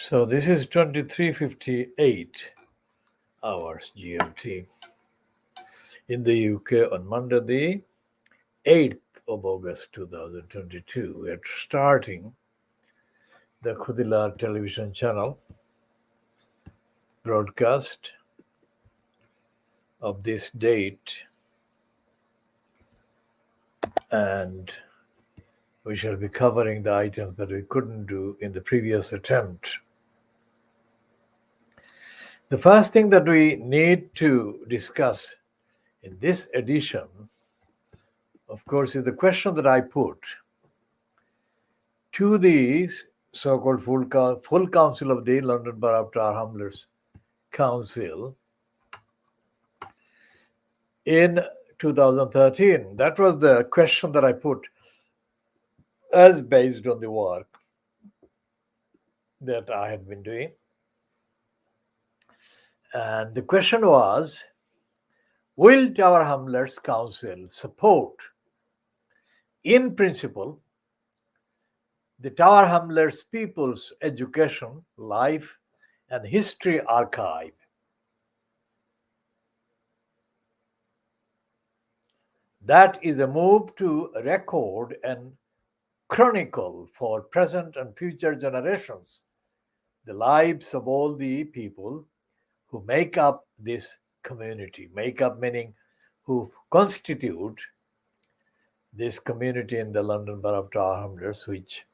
So this is 23:58 hours GMT in the UK on Monday the 8th of August 2022. We are starting the KHOODEELAARTV television channel broadcast of this date, and we shall be covering the items that we couldn't do in the previous attempt. The first thing that we need to discuss in this edition, of course, is the question that I put to the so-called full council of the London Borough of Tower Hamlets Council in 2013. That was the question that I put as based on the work that I had been doing. And the question was, will Tower Hamlets Council support, in principle, the Tower Hamlets People's Education, Life and History Archive? That is a move to record and chronicle for present and future generations the lives of all the people who make up this community. Make up meaning who constitute this community in the London Borough of Tower Hamlets, which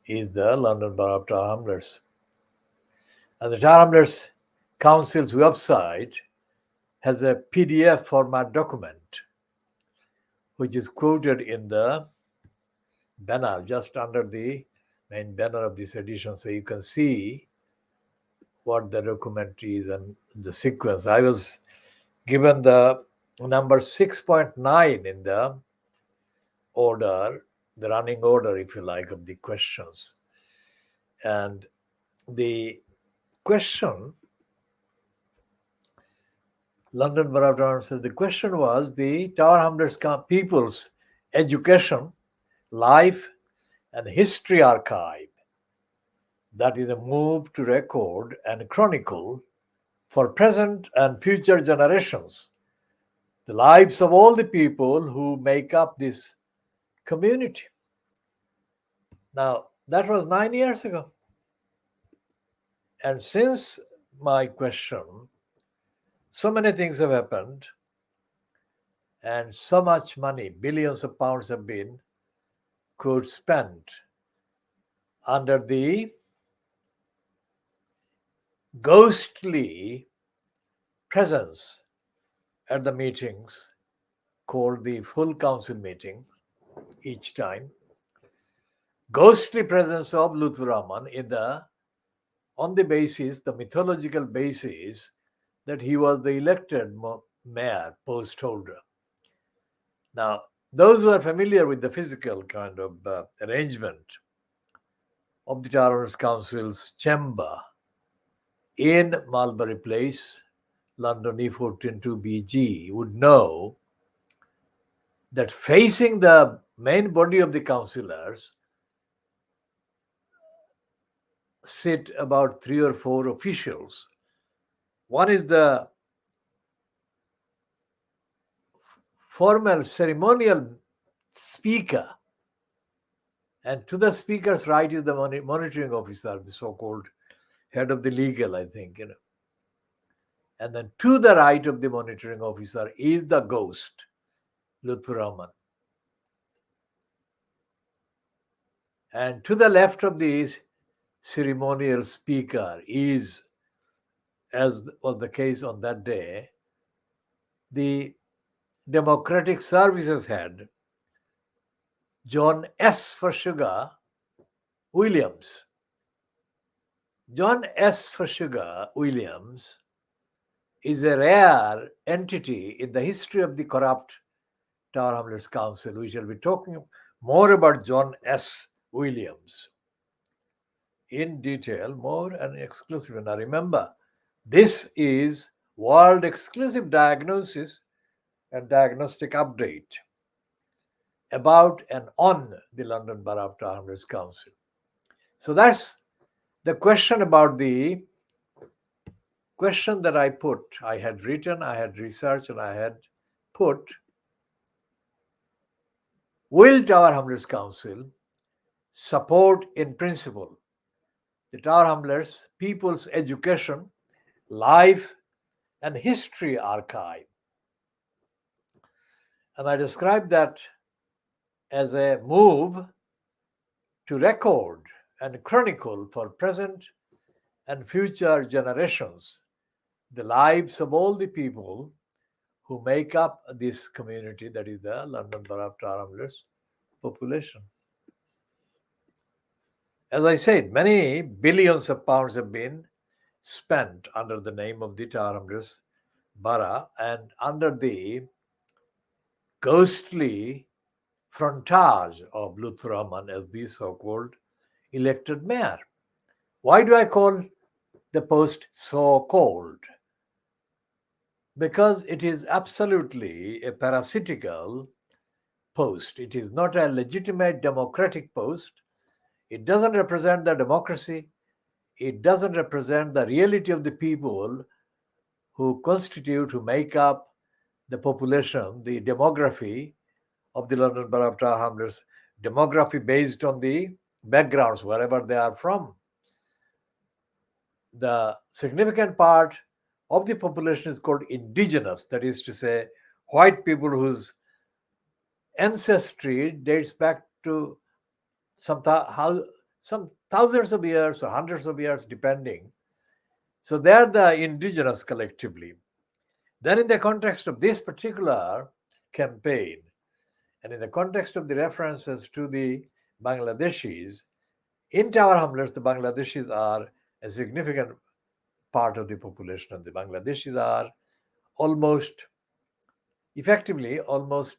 is the London Borough of Tower Hamlets. And the Tower Hamlets Council's website has a PDF format document, which is quoted in the banner just under the main banner of this edition, so you can see what the document is and the sequence. I was given the number 6.9 in the order, the running order, if you like, of the questions. And the question, London Borough of Tower Hamlets, the question was the Tower Hamlets People's Education, Life and History Archive. That is a move to record and chronicle for present and future generations the lives of all the people who make up this community. Now, that was 9 years ago. And since my question, so many things have happened, and so much money, billions of pounds have been, spent under the ghostly presence at the meetings called the full council meetings each time. Ghostly presence of Lutfur Rahman on the basis, the mythological basis, that he was the elected mayor, post holder. Now, those who are familiar with the physical kind of arrangement of the Tower Hamlets Council's chamber in Mulberry Place, London E14 2BG, would know that facing the main body of the councillors sit about 3 or 4 officials. One is the formal ceremonial speaker, and to the speaker's right is the monitoring officer, the so-called head of the legal, I think, And then to the right of the monitoring officer is the ghost, Lutfur Rahman. And to the left of this ceremonial speaker is, as was the case on that day, the Democratic Services head, John S. for Sugar Williams. John S. for Sugar Williams is a rare entity in the history of the corrupt Tower Hamlets Council. We shall be talking more about John S. Williams in detail, more and exclusively. Now remember, this is world exclusive diagnosis and diagnostic update about and on the London Borough of Tower Hamlets Council. So that's The question about the question that I had written, I had researched, and I had put, will Tower Hamlets Council support in principle the Tower Hamlets People's Education, Life, and History Archive? And I described that as a move to record and chronicle for present and future generations the lives of all the people who make up this community, that is the London Borough of Tower Hamlets population. As I said, many billions of pounds have been spent under the name of the Tower Hamlets Borough and under the ghostly frontage of Lutfur Rahman as the so-called elected mayor. Why do I call the post so-called? Because it is absolutely a parasitical post. It is not a legitimate democratic post. It doesn't represent the democracy. It doesn't represent the reality of the people who constitute, who make up the population, the demography of the London Borough of Tower Hamlets, demography based on the backgrounds, wherever they are from. The significant part of the population is called indigenous, that is to say, white people whose ancestry dates back to some thousands of years or hundreds of years, depending. So they are the indigenous collectively. Then, in the context of this particular campaign, and in the context of the references to the Bangladeshis, in Tower Hamlets, the Bangladeshis are a significant part of the population, and the Bangladeshis are effectively almost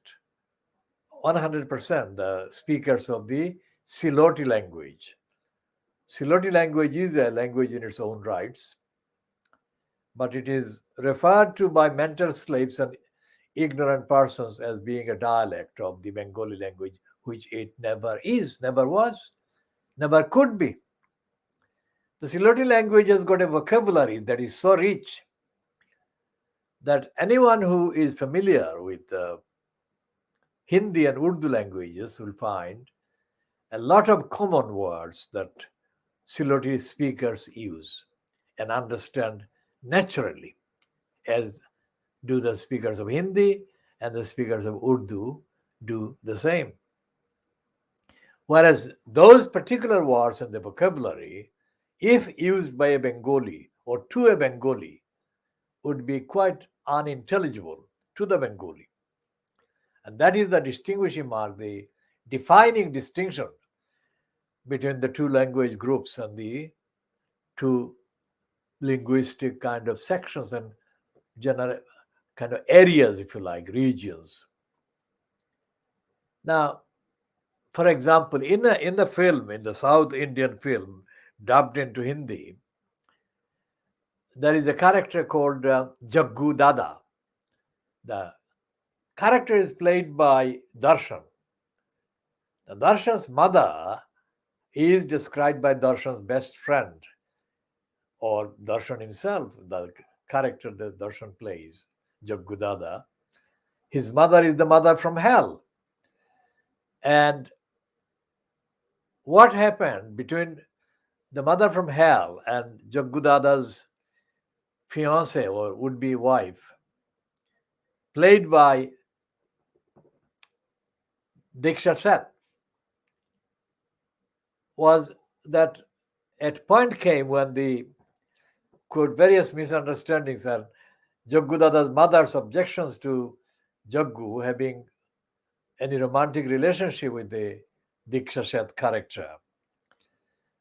100% the speakers of the Siloti language. Siloti language is a language in its own rights, but it is referred to by mental slaves and ignorant persons as being a dialect of the Bengali language, which it never is, never was, never could be. The Siloti language has got a vocabulary that is so rich that anyone who is familiar with Hindi and Urdu languages will find a lot of common words that Siloti speakers use and understand naturally, as do the speakers of Hindi and the speakers of Urdu do the same. Whereas those particular words in the vocabulary, if used by a Bengali or to a Bengali, would be quite unintelligible to the Bengali. And that is the distinguishing mark, the defining distinction between the two language groups and the two linguistic kind of sections and kind of areas, if you like, regions. Now, for example, in the film, in the South Indian film, dubbed into Hindi, there is a character called Jaggu Dada. The character is played by Darshan. Now, Darshan's mother is described by Darshan's best friend, or Darshan himself, the character that Darshan plays, Jaggu Dada. His mother is the mother from hell. And what happened between the mother from hell and Jaggu Dada's fiancée or would-be wife, played by Diksha Seth, was that at point came when the various misunderstandings and Jaggu Dada's mother's objections to Jaggu having any romantic relationship with the Diksha Seth character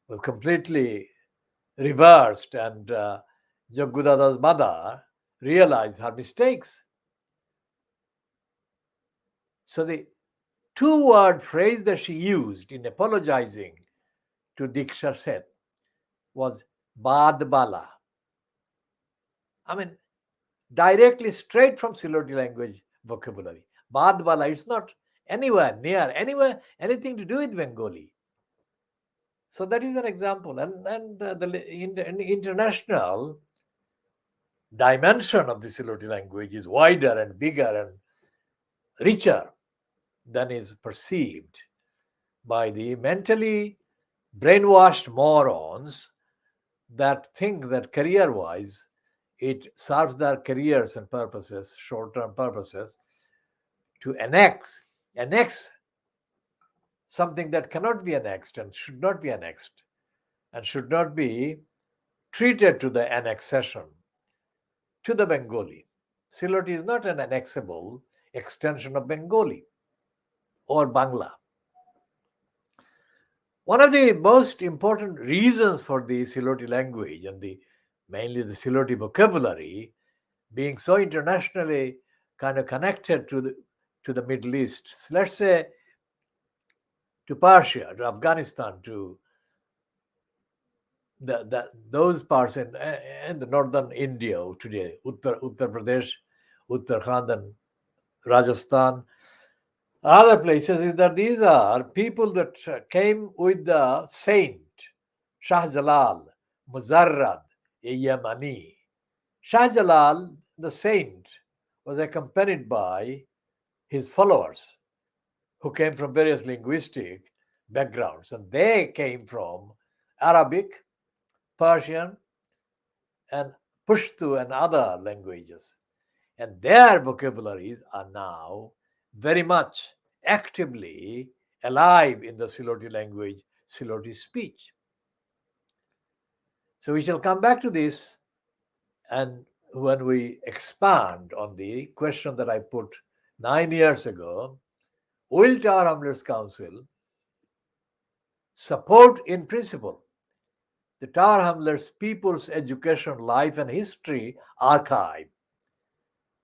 was completely reversed, and Jaggu Dada's mother realized her mistakes. So the two-word phrase that she used in apologizing to Diksha Seth was Bad Bala. I mean, directly straight from Siloti language vocabulary. Bad Bala, it's not anywhere near, anything to do with Bengali. So that is an example. And the international dimension of the Siloti language is wider and bigger and richer than is perceived by the mentally brainwashed morons that think that career wise it serves their careers and purposes, short term purposes, to annex something that cannot be annexed and should not be annexed and should not be treated to the annexation to the Bengali. Siloti is not an annexable extension of Bengali or Bangla. One of the most important reasons for the Siloti language and mainly the Siloti vocabulary being so internationally kind of connected to the Middle East, let's say to Persia, to Afghanistan, to those parts in the northern India today, Uttar Pradesh, Uttarakhand, and Rajasthan, other places, is that these are people that came with the saint Shah Jalal, Muzarrad, Yamani. Shah Jalal, the saint, was accompanied by his followers who came from various linguistic backgrounds, and they came from Arabic, Persian, and Pashto and other languages. And their vocabularies are now very much actively alive in the Siloti language, Siloti speech. So we shall come back to this, and when we expand on the question that I put 9 years ago, will Tower Hamlets Council support in principle the Tower Hamlets People's Education Life and History Archive,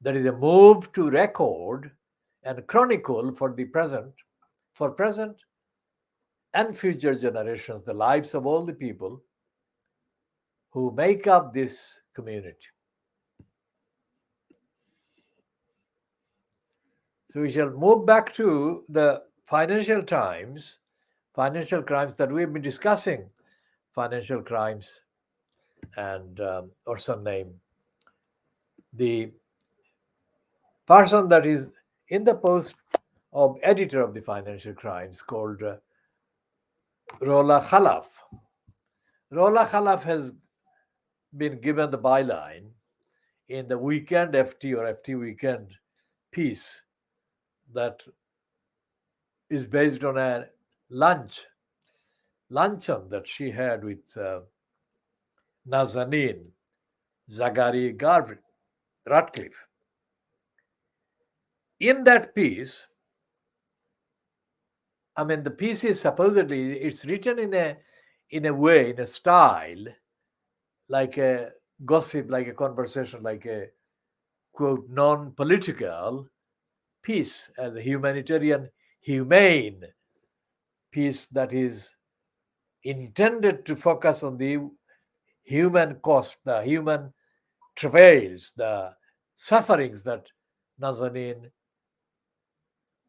that is a move to record and chronicle for present and future generations, the lives of all the people who make up this community. So we shall move back to the financial crimes that we've been discussing, financial crimes, and or some name. The person that is in the post of editor of the financial crimes called Rola Khalaf. Rola Khalaf has been given the byline in the Weekend FT or FT Weekend piece that is based on a luncheon that she had with Nazanin Zaghari Ratcliffe. In that piece, I mean, the piece is supposedly it's written in a way, in a style, like a gossip, like a conversation, like a quote non-political piece, as a humanitarian, humane piece that is intended to focus on the human cost, the human travails, the sufferings that Nazanin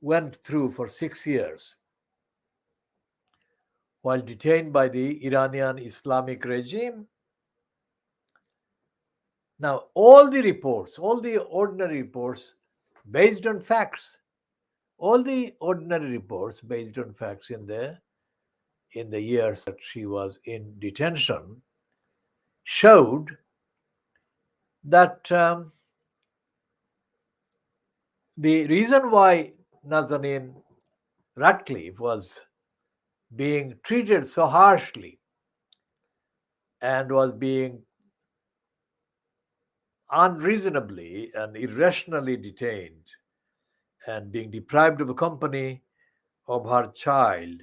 went through for 6 years while detained by the Iranian Islamic regime. Now, all the ordinary reports based on facts, all the ordinary reports based on facts in the years that she was in detention showed that the reason why Nazanin Ratcliffe was being treated so harshly and was being unreasonably and irrationally detained and being deprived of the company of her child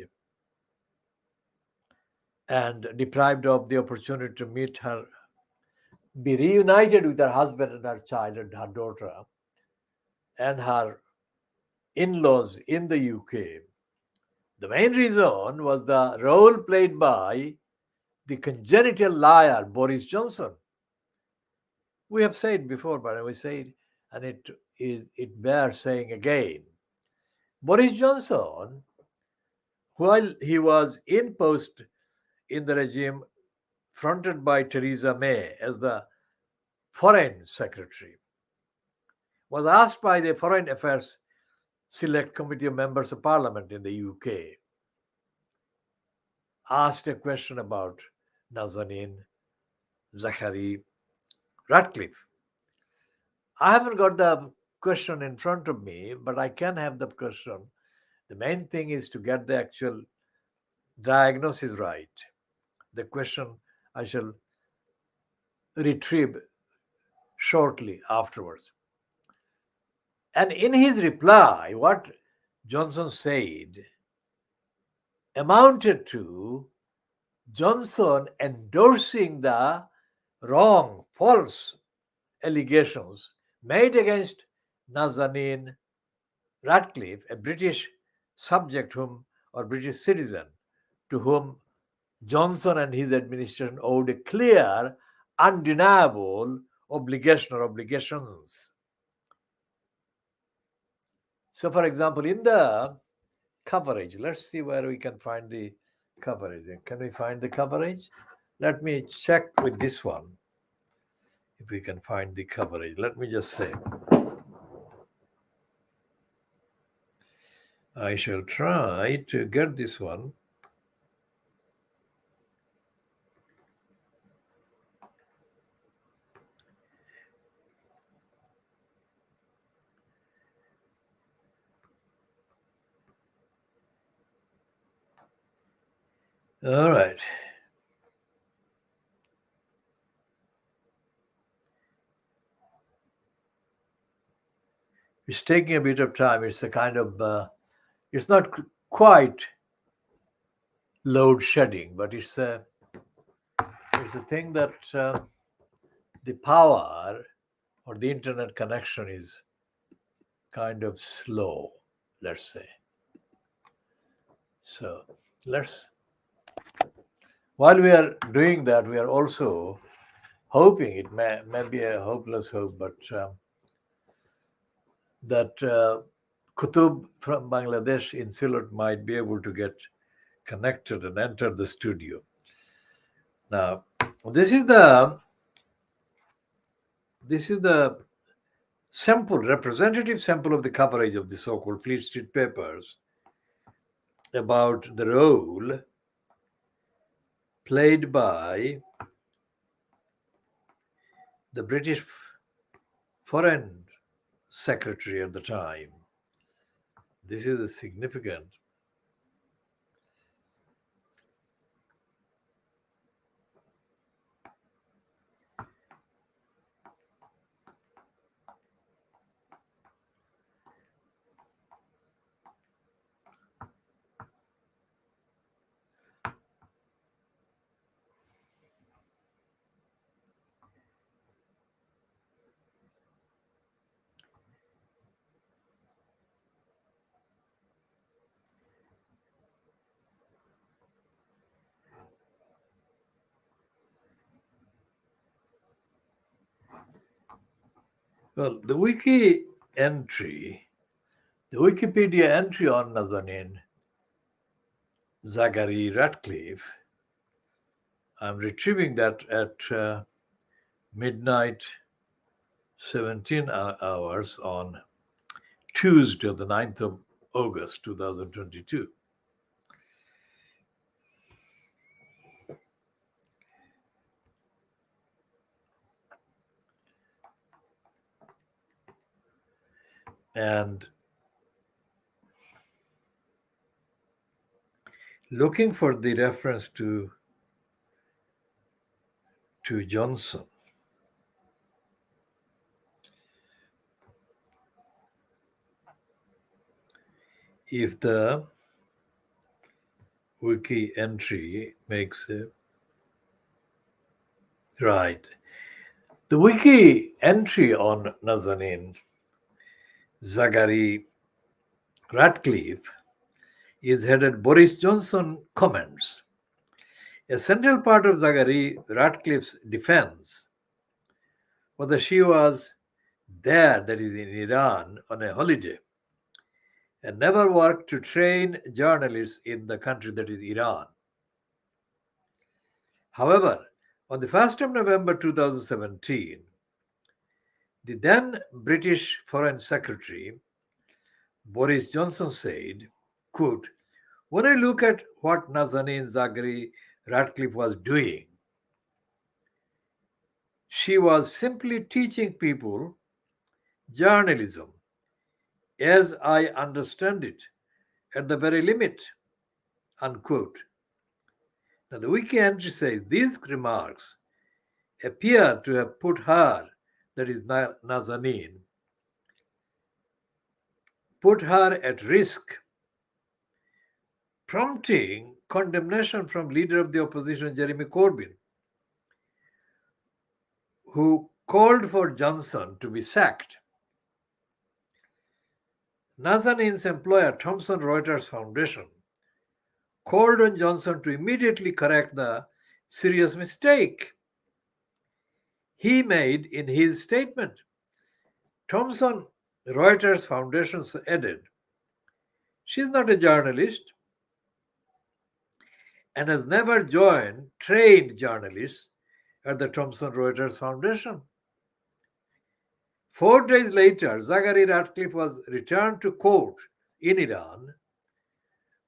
and deprived of the opportunity to meet her, be reunited with her husband and her child and her daughter and her in-laws in the UK. The main reason was the role played by the congenital liar Boris Johnson. We have said before, but we say it, and it bears saying again. Boris Johnson, while he was in post in the regime fronted by Theresa May as the Foreign Secretary, was asked by the Foreign Affairs Select Committee of Members of Parliament in the UK, asked a question about Nazanin Zaghari Ratcliffe. I haven't got the question in front of me, but I can have the question. The main thing is to get the actual diagnosis right. The question I shall retrieve shortly afterwards. And in his reply, what Johnson said amounted to Johnson endorsing the wrong, false allegations made against Nazanin Ratcliffe, a British subject whom or British citizen to whom Johnson and his administration owed a clear, undeniable obligation or obligations. So, for example, in the coverage, let's see where we can find the coverage. Can we find the coverage? Let me check with this one if we can find the coverage. Let me just say. I shall try to get this one. All right. It's taking a bit of time. It's a kind of, it's not quite load shedding, but it's a thing that the power or the internet connection is kind of slow, let's say. So while we are doing that, we are also hoping, it may be a hopeless hope, but that Kutub from Bangladesh in Sylhet might be able to get connected and enter the studio. Now, this is the sample, representative sample of the coverage of the so-called Fleet Street Papers about the role played by the British Foreign Secretary at the time. This is a significant. Well, the Wikipedia entry on Nazanin Zaghari Ratcliffe, I'm retrieving that at midnight 17 hours on Tuesday, the 9th of August 2022. And looking for the reference to Johnson, if the wiki entry makes it right, the wiki entry on Nazanin Zaghari Ratcliffe is headed Boris Johnson comments. A central part of Zaghari Ratcliffe's defense was that she was there, that is in Iran, on a holiday and never worked to train journalists in the country, that is Iran. However, on the 1st of November 2017, the then British Foreign Secretary Boris Johnson said, quote, "When I look at what Nazanin Zaghari Ratcliffe was doing, she was simply teaching people journalism as I understand it at the very limit," unquote. Now, the wiki entry says these remarks appear to have put her, that is Nazanin, put her at risk, prompting condemnation from leader of the opposition Jeremy Corbyn, who called for Johnson to be sacked. Nazanin's employer, Thomson Reuters Foundation, called on Johnson to immediately correct the serious mistake he made in his statement. Thomson Reuters Foundation added, "She is not a journalist and has never joined trained journalists at the Thomson Reuters Foundation." 4 days later, Zaghari Ratcliffe was returned to court in Iran,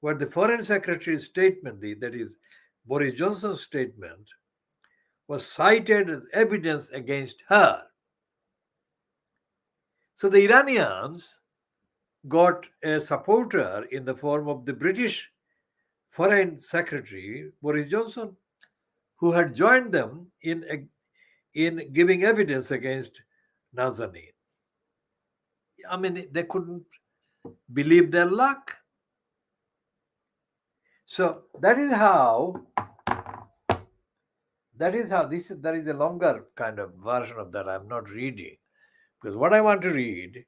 where the Foreign Secretary's statement, that is, Boris Johnson's statement, was cited as evidence against her. So the Iranians got a supporter in the form of the British Foreign Secretary, Boris Johnson, who had joined them in giving evidence against Nazanin. I mean, they couldn't believe their luck. So that is how there is a longer kind of version of that I'm not reading, because what I want to read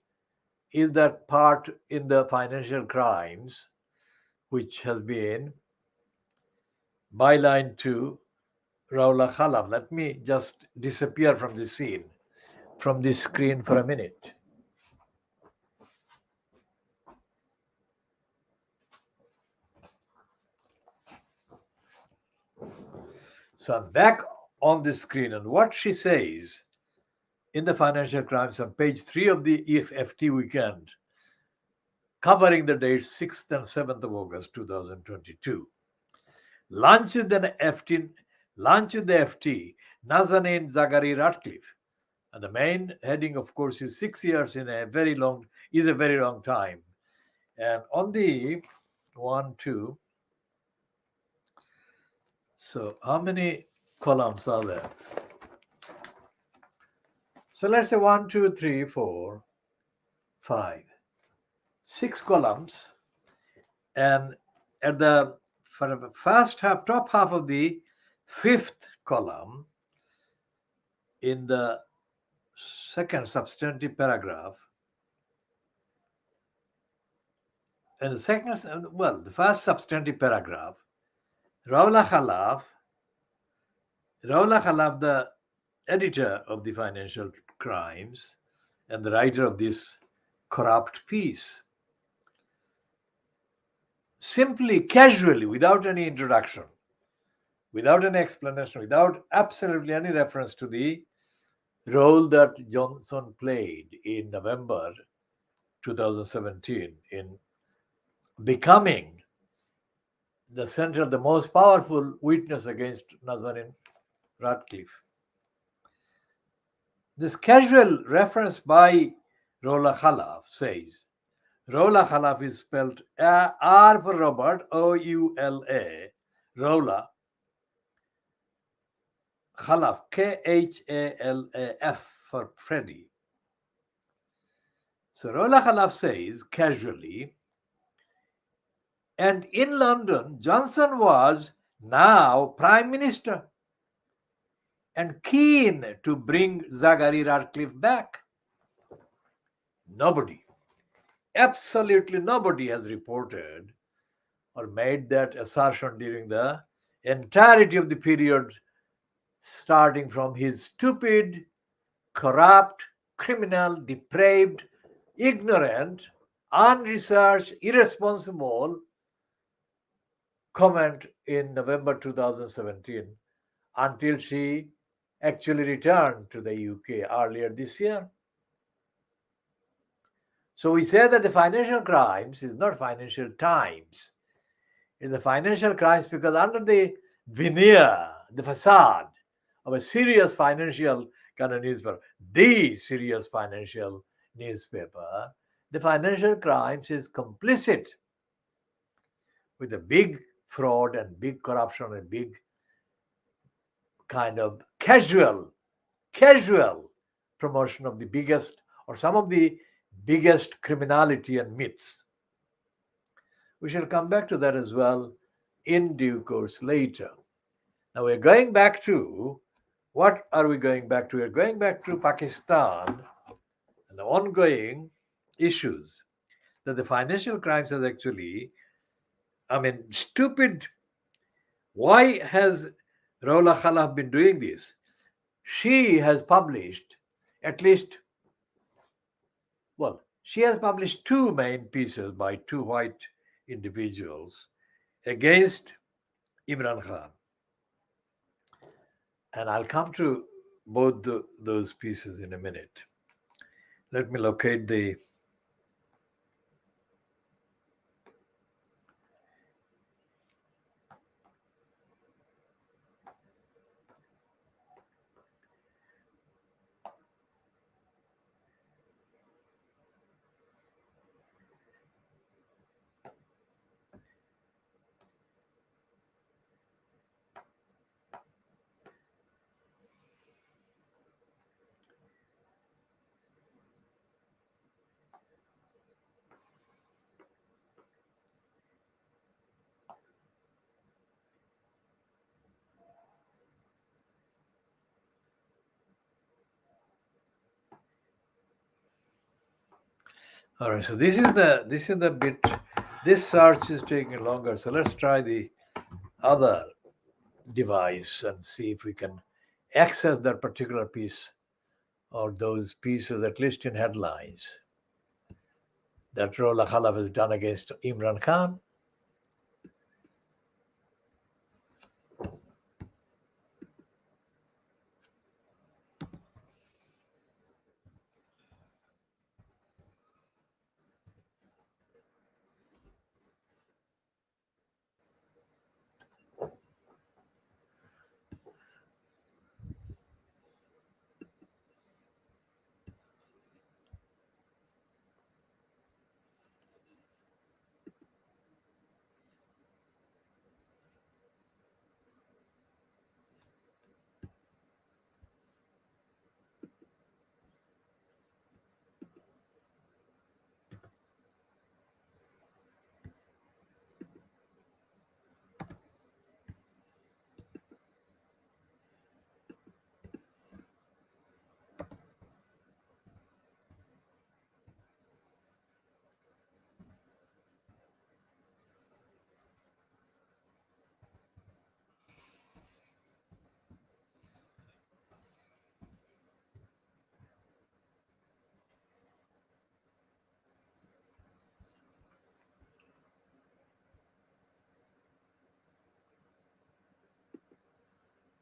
is that part in the financial crimes, which has been byline to Raula Khalaf. Let me just disappear from the scene, from the screen for a minute. So I'm back on the screen, and what she says in the financial crimes on page 3 of the EFT weekend, covering the dates 6th and 7th of August 2022. Lunch with the FT, Nazanin Zaghari Ratcliffe. And the main heading, of course, is 6 years is a very long time. And on the 1, 2, so how many columns are there? So let's say 1, 2, 3, 4, 5, 6 columns. And at the first half, top half of the 5th column, in the second substantive paragraph, and the first substantive paragraph, Raula Khalaf, the editor of the Financial Crimes and the writer of this corrupt piece, simply, casually, without any introduction, without any explanation, without absolutely any reference to the role that Johnson played in November 2017 in becoming the center of the most powerful witness against Nazanin Ratcliffe. This casual reference by Raula Khalaf says, Raula Khalaf is spelled R for Robert, O-U-L-A, Raula Khalaf, K-H-A-L-A-F for Freddie. So Raula Khalaf says casually, and in London, Johnson was now Prime Minister and keen to bring Zaghari Ratcliffe back. Nobody, absolutely nobody has reported or made that assertion during the entirety of the period, starting from his stupid, corrupt, criminal, depraved, ignorant, unresearched, irresponsible comment in November 2017 until she actually returned to the UK earlier this year. So we say that the financial crimes is not financial times. It's the financial crimes because under the veneer, the facade of a serious financial kind of newspaper, the serious financial newspaper, the financial crimes is complicit with a big fraud and big corruption and big kind of casual promotion of the biggest or some of the biggest criminality and myths. We shall come back to that as well in due course later. Now we're going back to, what are we going back to? We're going back to Pakistan and the ongoing issues that the financial crimes has actually, stupid. Why has Raula Khalaf been doing this? She has published at least, well, she has published two main pieces by two white individuals against Imran Khan. And I'll come to both those pieces in a minute. Let me locate the. All right, so this is the bit. This search is taking longer, so let's try the other device and see if we can access that particular piece or those pieces, at least in headlines, that Rola Khalaf has done against Imran Khan.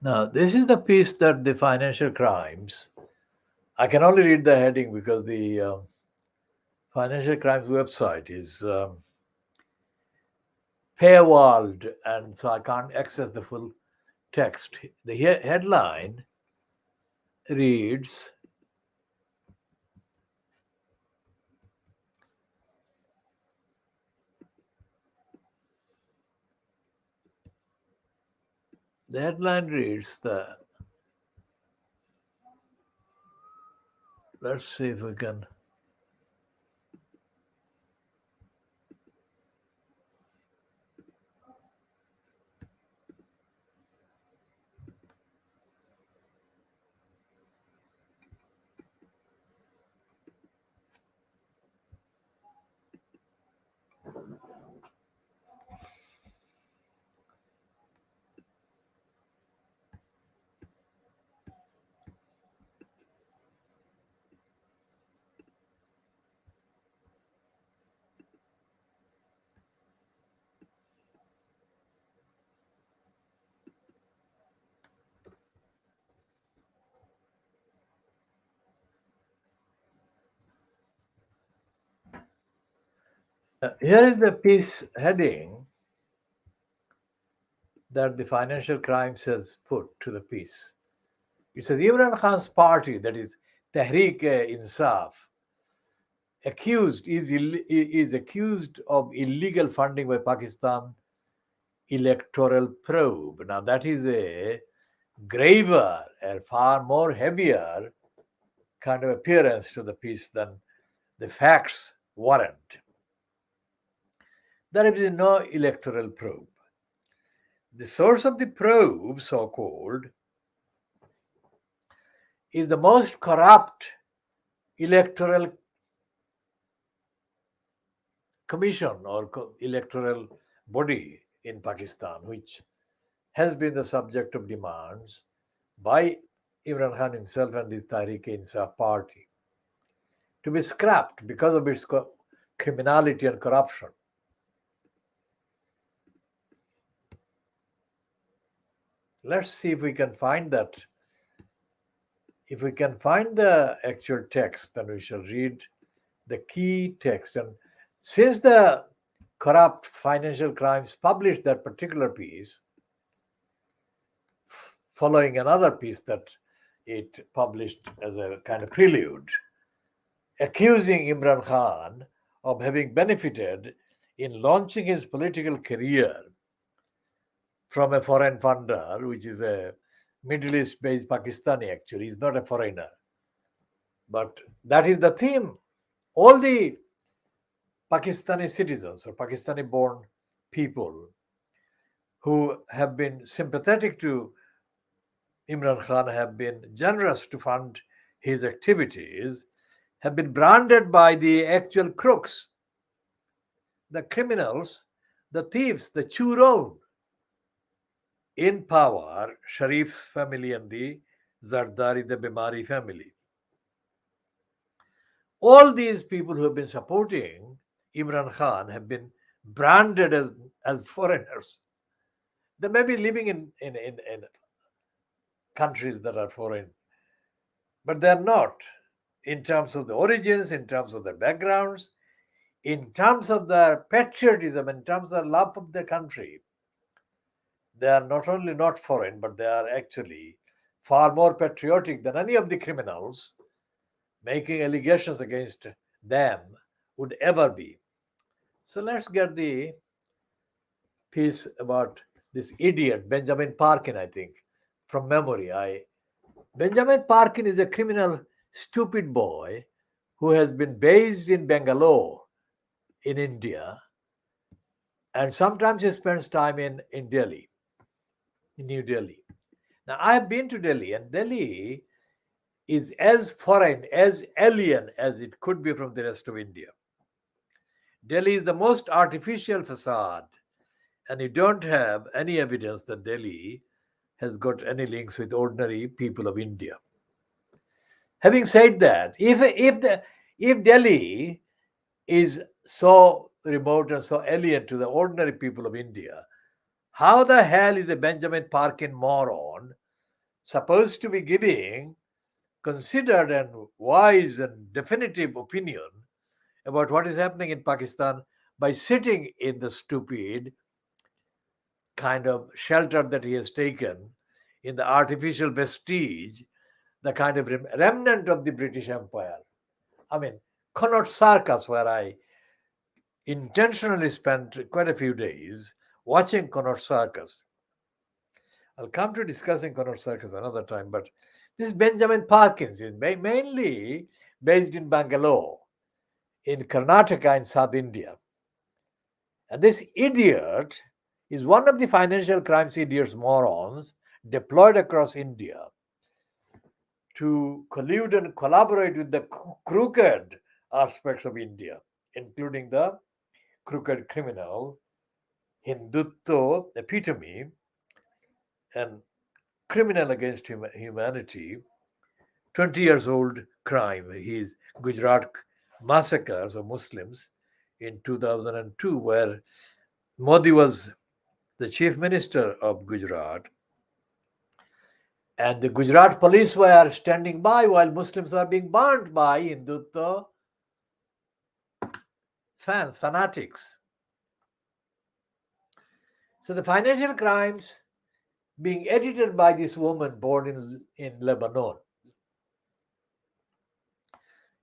Now, this is the piece that the financial crimes. I can only read the heading because the financial crimes website is paywalled, and so I can't access the full text. The headline reads, the headline reads that, let's see if we can. Here is the piece heading that the Financial Crimes has put to the piece. It says Imran Khan's party, that is Tehreek-e-Insaf, is accused of illegal funding by Pakistan electoral probe. Now that is a graver and far more heavier kind of appearance to the piece than the facts warrant. There is no electoral probe. The source of the probe, so called, is the most corrupt electoral commission or electoral body in Pakistan, which has been the subject of demands by Imran Khan himself and his Tehreek-e-Insaf party to be scrapped because of its criminality and corruption. Let's see if we can find that. If we can find the actual text, then we shall read the key text. And since the Corrupt Financial Crimes published that particular piece, following another piece that it published as a kind of prelude, accusing Imran Khan of having benefited in launching his political career from a foreign funder, which is a Middle East based Pakistani, actually. He's not a foreigner. But that is the theme. All the Pakistani citizens or Pakistani born people who have been sympathetic to Imran Khan, have been generous to fund his activities, have been branded by the actual crooks, the criminals, the thieves, the churron in power, Sharif family and the Zardari, the Bimari family. All these people who have been supporting Imran Khan have been branded as foreigners. They may be living in countries that are foreign, but they are not in terms of the origins, in terms of their backgrounds, in terms of their patriotism, in terms of their love of the country. They are not only not foreign, but they are actually far more patriotic than any of the criminals making allegations against them would ever be. So let's get the piece about this idiot, Benjamin Parkin, I think, from memory. Benjamin Parkin is a criminal, stupid boy who has been based in Bangalore, in India, and sometimes he spends time in Delhi, in New Delhi. Now, I have been to Delhi, and Delhi is as foreign, as alien as it could be from the rest of India. Delhi is the most artificial facade, and you don't have any evidence that Delhi has got any links with ordinary people of India. Having said that, if Delhi is so remote and so alien to the ordinary people of India, how the hell is a Benjamin Parkin moron supposed to be giving considered and wise and definitive opinion about what is happening in Pakistan by sitting in the stupid kind of shelter that he has taken in the artificial vestige, the kind of remnant of the British Empire? I mean, Connaught Circus, where I intentionally spent quite a few days watching Connaught Circus. I'll come to discussing Connaught Circus another time, but this Benjamin Parkins is mainly based in Bangalore, in Karnataka in South India. And this idiot is one of the financial crimes idiots, morons, deployed across India to collude and collaborate with the crooked aspects of India, including the crooked criminal, Hindutva epitome, and criminal against humanity, 20 years old crime. His Gujarat massacres of Muslims in 2002, where Modi was the chief minister of Gujarat, and the Gujarat police were standing by while Muslims are being burned by Hindutva fans, fanatics. So the Financial Crimes being edited by this woman born in Lebanon.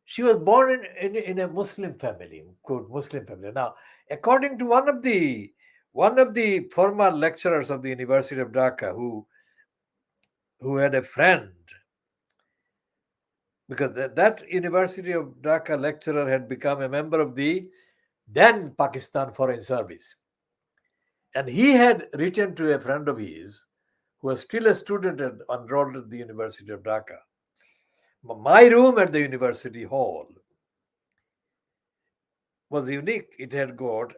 She was born in a Muslim family, good Muslim family. Now, according to one of the former lecturers of the University of Dhaka, who had a friend, because that University of Dhaka lecturer had become a member of the then Pakistan Foreign Service, and he had written to a friend of his who was still a student and enrolled at the University of Dhaka. My room at the University Hall was unique. It had got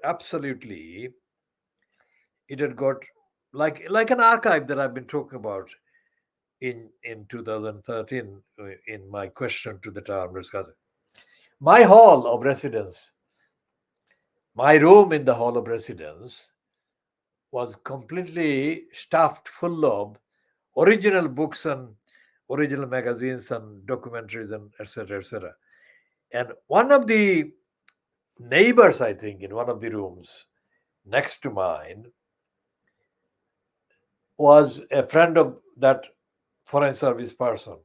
like an archive that I've been talking about in 2013 in my question to the town discussor. My hall of residence, my room in the hall of residence was completely stuffed full of original books and original magazines and documentaries and etc. etc. And one of the neighbors, I think, in one of the rooms next to mine was a friend of that foreign service person.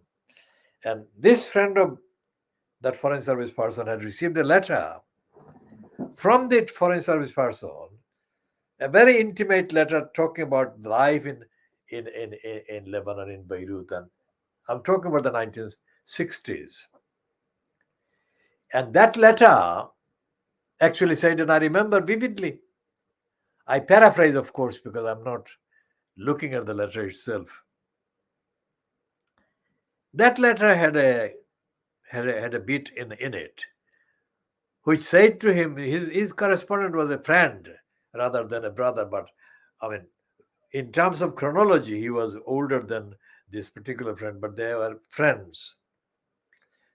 And this friend of that foreign service person had received a letter from the foreign service person, a very intimate letter talking about life in Lebanon, in Beirut. And I'm talking about the 1960s. And that letter actually said, and I remember vividly, I paraphrase, of course, because I'm not looking at the letter itself. That letter had a bit in it, which said to him, his correspondent was a friend rather than a brother. But I mean, in terms of chronology, he was older than this particular friend, but they were friends.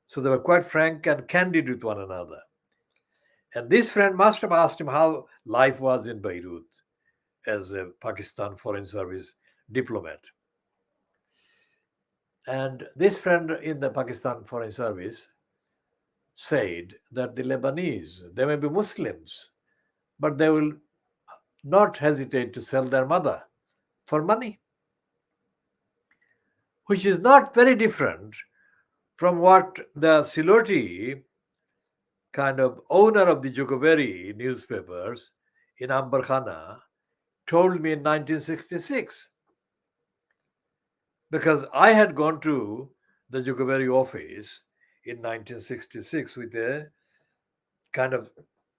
So they were quite frank and candid with one another. And this friend must have asked him how life was in Beirut as a Pakistan Foreign Service diplomat. And this friend in the Pakistan Foreign Service said that the Lebanese, they may be Muslims, but they will not hesitate to sell their mother for money, which is not very different from what the Siloti kind of owner of the Jukoberi newspapers in Ambarkhana told me in 1966. Because I had gone to the Jukoberi office in 1966 with a kind of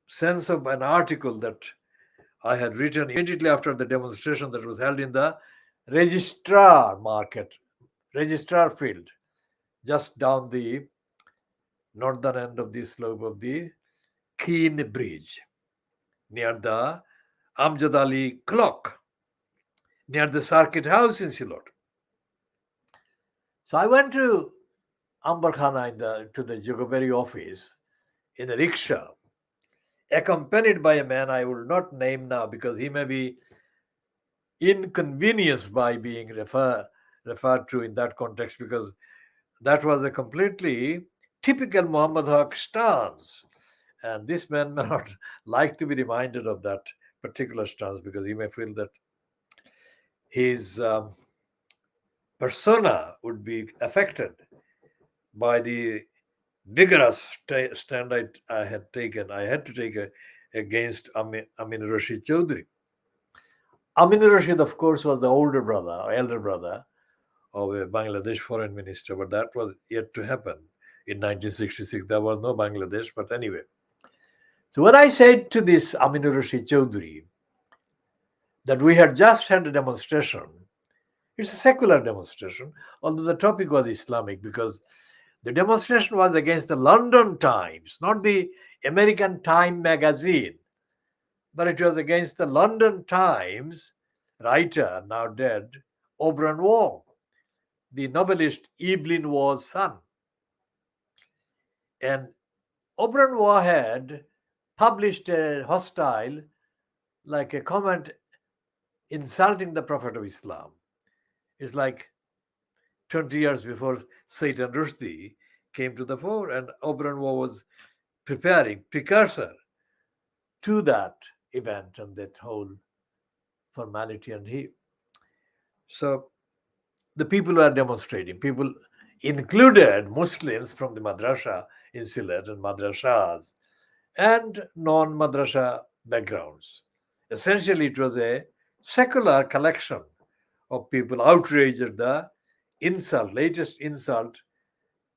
sense of an article that I had written immediately after the demonstration that was held in the registrar field, just down the northern end of the slope of the Keen Bridge, near the Amjad Ali clock, near the circuit house in Silot. So I went to Ambarkhana to the Jukoberi office in a rickshaw, accompanied by a man I will not name now because he may be inconvenienced by being referred to in that context, because that was a completely typical Muhammad Haque stance. And this man may not like to be reminded of that particular stance because he may feel that his persona would be affected by the vigorous stand I had taken. I had to take against Amin Rashid Chaudhry. Amin Rashid, of course, was the elder brother of a Bangladesh foreign minister, but that was yet to happen. In 1966, there was no Bangladesh, but anyway. So when I said to this Amin Rashid Chaudhry that we had just had a demonstration, it's a secular demonstration, although the topic was Islamic, because the demonstration was against the London Times, not the American Time magazine, but it was against the London Times writer, now dead, Oberon Waugh, the novelist Evelyn Waugh's son. And Oberon Waugh had published a hostile, like a comment insulting the Prophet of Islam. It's like 20 years before Satan Rushdie came to the fore, and Oberon Waugh was precursor to that event and that whole formality. And so the people were demonstrating. People included Muslims from the madrasa in Sylhet and madrasas and non-madrasa backgrounds. Essentially, it was a secular collection of people outraged at the latest insult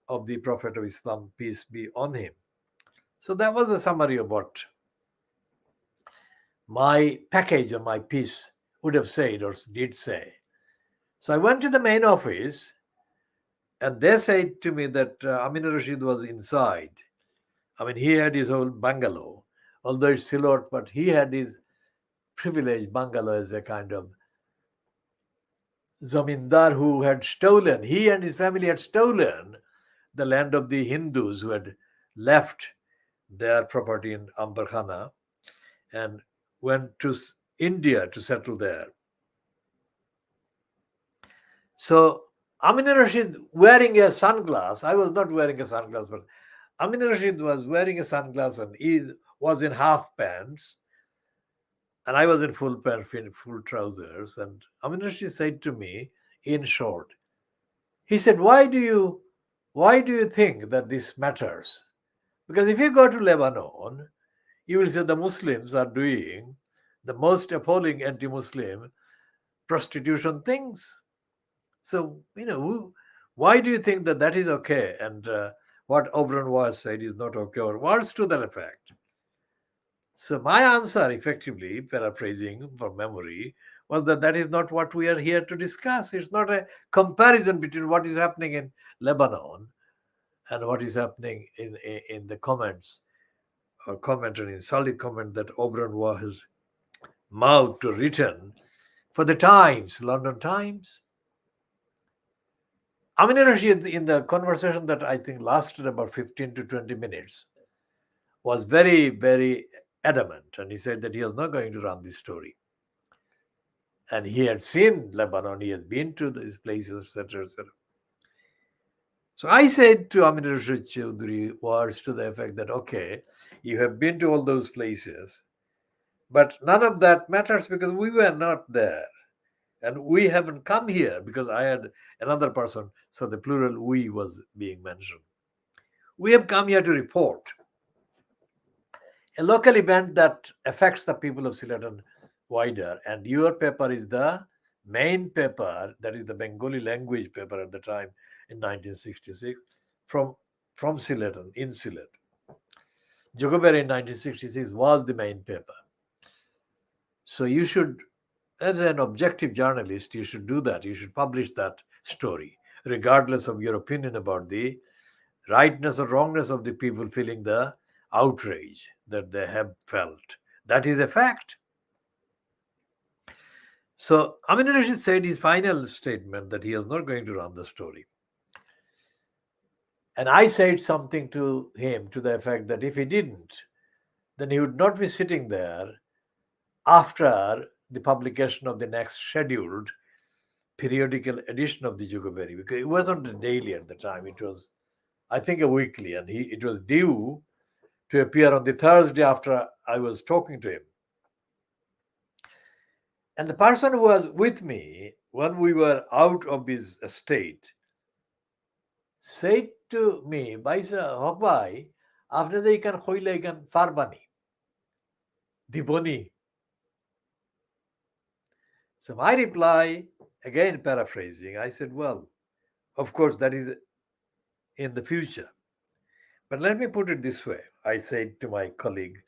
of the Prophet of Islam, peace be on him. So that was the summary of what my package or my piece would have said or did say. So I went to the main office and they said to me that Amin Rashid was inside. I mean, he had his own bungalow, although it's Silot, but he had his privileged bungalow as a kind of zamindar who had stolen, he and his family had stolen the land of the Hindus who had left their property in Ambarkhana and went to India to settle there. So Amin Rashid wearing a sunglass. I was not wearing a sunglass, but Amin Rashid was wearing a sunglass and he was in half pants. And I was in full pants, full trousers. And Amin Rashid said to me, in short, he said, why do you think that this matters? Because if you go to Lebanon, you will see the Muslims are doing the most appalling anti-Muslim prostitution things. So, why do you think that that is okay? And what Oberon was said is not okay, or words to that effect. So my answer, effectively, paraphrasing from memory, was that that is not what we are here to discuss. It's not a comparison between what is happening in Lebanon and what is happening in the comments or comment and insulting comment that Oberon was has mouthed or written for the Times, London Times. Amin Rashid, in the conversation that I think lasted about 15 to 20 minutes, was very, very adamant. And he said that he was not going to run this story. And he had seen Lebanon, he had been to these places, etc., etc. So I said to Amin Rashid Chowdhury words to the effect that, okay, you have been to all those places, but none of that matters because we were not there. And we haven't come here because I had another person, so the plural we was being mentioned. We have come here to report a local event that affects the people of Sylhet and wider. And your paper is the main paper, that is the Bengali language paper at the time in 1966, from Sylhet and in Sylhet. Jogobera in 1966 was the main paper. So you should, as an objective journalist, you should do that. You should publish that story, regardless of your opinion about the rightness or wrongness of the people feeling the outrage that they have felt. That is a fact. So Amin Rashid said his final statement that he is not going to run the story. And I said something to him to the effect that if he didn't, then he would not be sitting there after the publication of the next scheduled periodical edition of the Jugoberi, because it wasn't a daily at the time. It was, I think, a weekly, and it was due to appear on the Thursday after I was talking to him. And the person who was with me when we were out of his estate said to me, Baisa Hokbai, after they can hoile can farbani, diboni. So my reply, again paraphrasing, I said, well, of course, that is in the future. But let me put it this way. I said to my colleague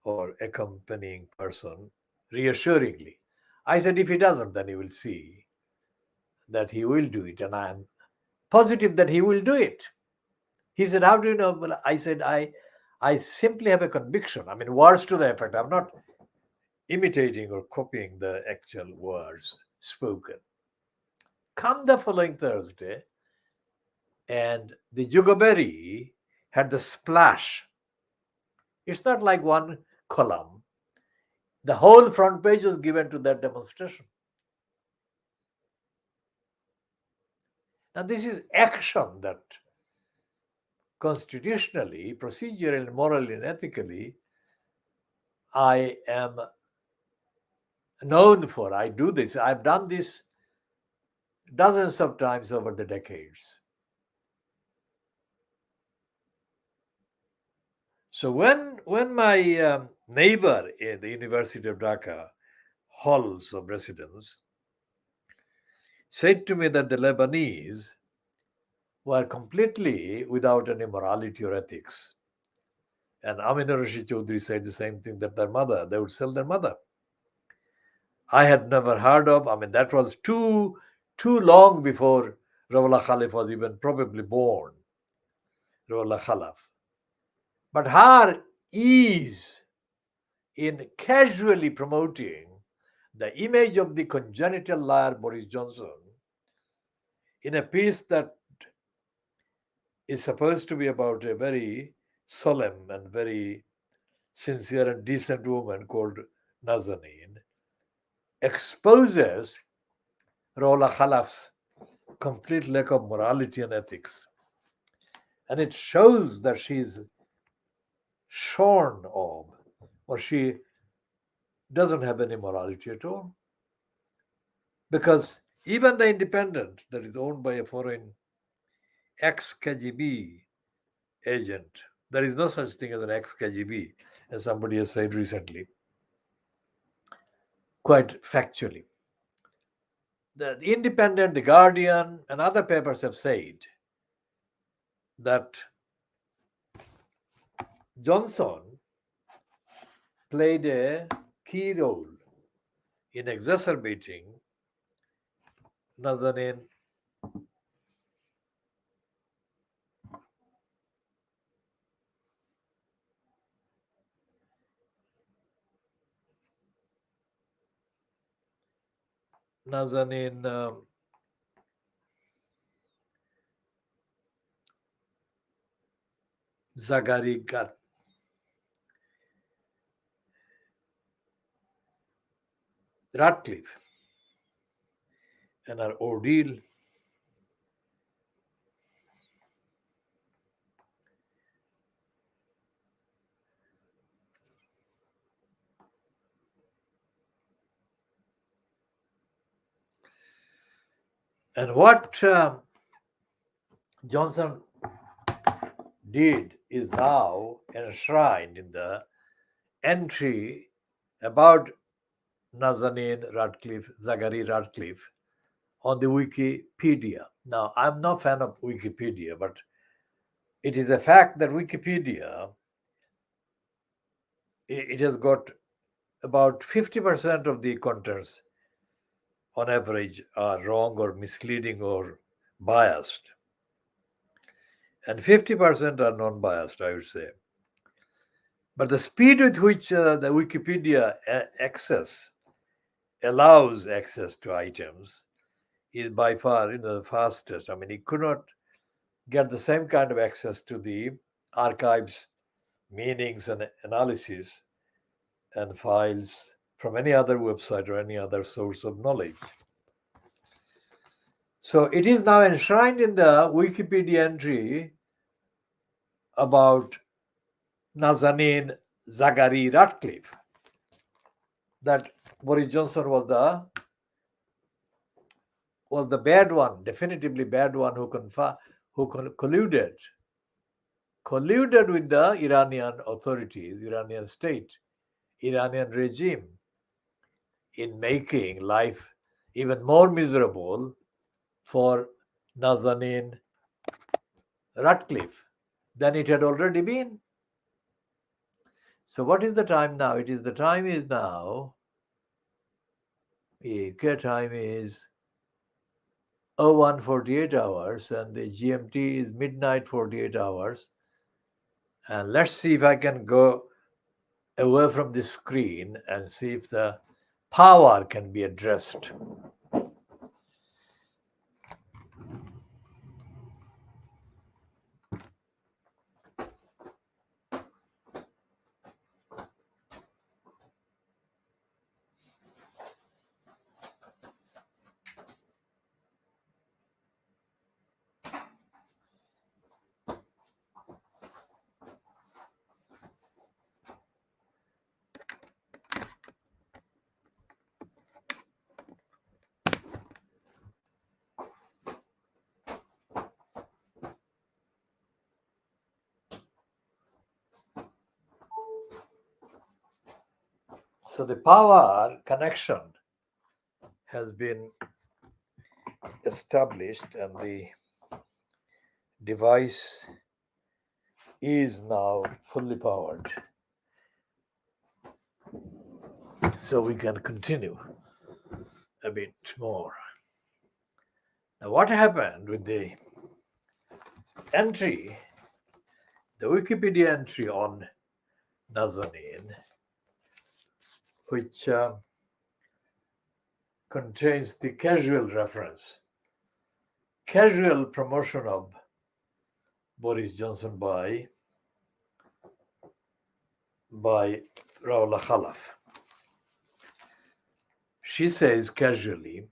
or accompanying person reassuringly, I said, if he doesn't, then he will see that he will do it. And I am positive that he will do it. He said, how do you know? Well, I said, I simply have a conviction. I mean, words to the effect. I'm not imitating or copying the actual words spoken. Come the following Thursday, and the Jugoberi had the splash. It's not like one column. The whole front page was given to that demonstration. Now, this is action that constitutionally, procedurally, morally, and ethically, I am known for. I do this. I've done this dozens of times over the decades. So when my neighbor in the University of Dhaka halls of residence said to me that the Lebanese were completely without any morality or ethics, and Amina Rashid Chaudhry said the same thing, that their mother, they would sell their mother. I had never heard of. I mean, that was too long before Rawallah Khalif was even probably born. Rawallah Khalaf. But her ease in casually promoting the image of the congenital liar Boris Johnson in a piece that is supposed to be about a very solemn and very sincere and decent woman called Nazanin, exposes Rawallah Khalaf's complete lack of morality and ethics. And it shows that she is shorn of, or she doesn't have any morality at all. Because even the Independent, that is owned by a foreign ex KGB agent, there is no such thing as an ex KGB, as somebody has said recently, quite factually. The Independent, the Guardian, and other papers have said that Johnson played a key role in exacerbating Nazanin Nazanin Zaghari Ratcliffe and her ordeal. And what Johnson did is now enshrined in the entry about Nazanin Radcliffe, Zaghari Radcliffe, on the Wikipedia. Now, I'm no fan of Wikipedia, but it is a fact that Wikipedia, it has got about 50% of the contents on average are wrong or misleading or biased, and 50% are non-biased, I would say. But the speed with which the Wikipedia access allows access to items is by far the fastest. I mean, it could not get the same kind of access to the archives, meanings, and analysis and files from any other website or any other source of knowledge. So it is now enshrined in the Wikipedia entry about Nazanin Zaghari Ratcliffe that Boris Johnson was the bad one, definitively bad one, who colluded with the Iranian authorities, Iranian state, Iranian regime in making life even more miserable for Nazanin Ratcliffe than it had already been. So what is the time now? The time is now, UK time is 01:48 hours, and the GMT is midnight 48 hours. And let's see if I can go away from the screen and see if the power can be addressed. So the power connection has been established and the device is now fully powered. So we can continue a bit more. Now, what happened with the entry, the Wikipedia entry on Nazanin, which contains the casual promotion of Boris Johnson by Raula Khalaf. She says casually,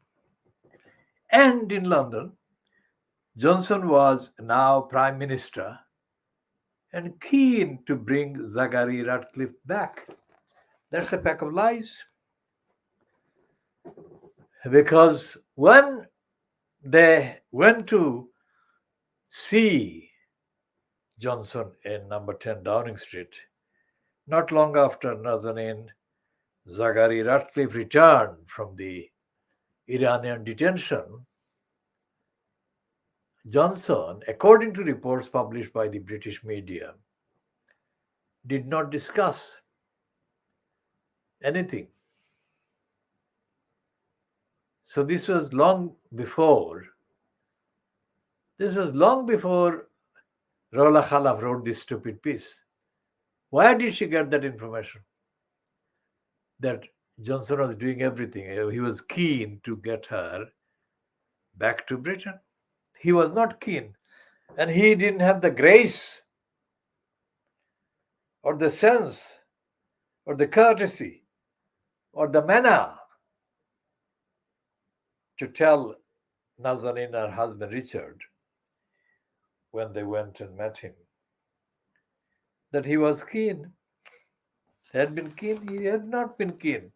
and in London, Johnson was now Prime Minister and keen to bring Zachary Ratcliffe back. That's a pack of lies. Because when they went to see Johnson in number 10 Downing Street, not long after Nazanin, Zachary Ratcliffe returned from the Iranian detention. Johnson, according to reports published by the British media, did not discuss anything. So this was long before Raula Khalaf wrote this stupid piece. Where did she get that information? That Johnson was doing everything. He was keen to get her back to Britain. He was not keen. And he didn't have the grace or the sense or the courtesy or the manner to tell Nazanin, her husband Richard, when they went and met him, that he was keen. He had been keen, he had not been keen.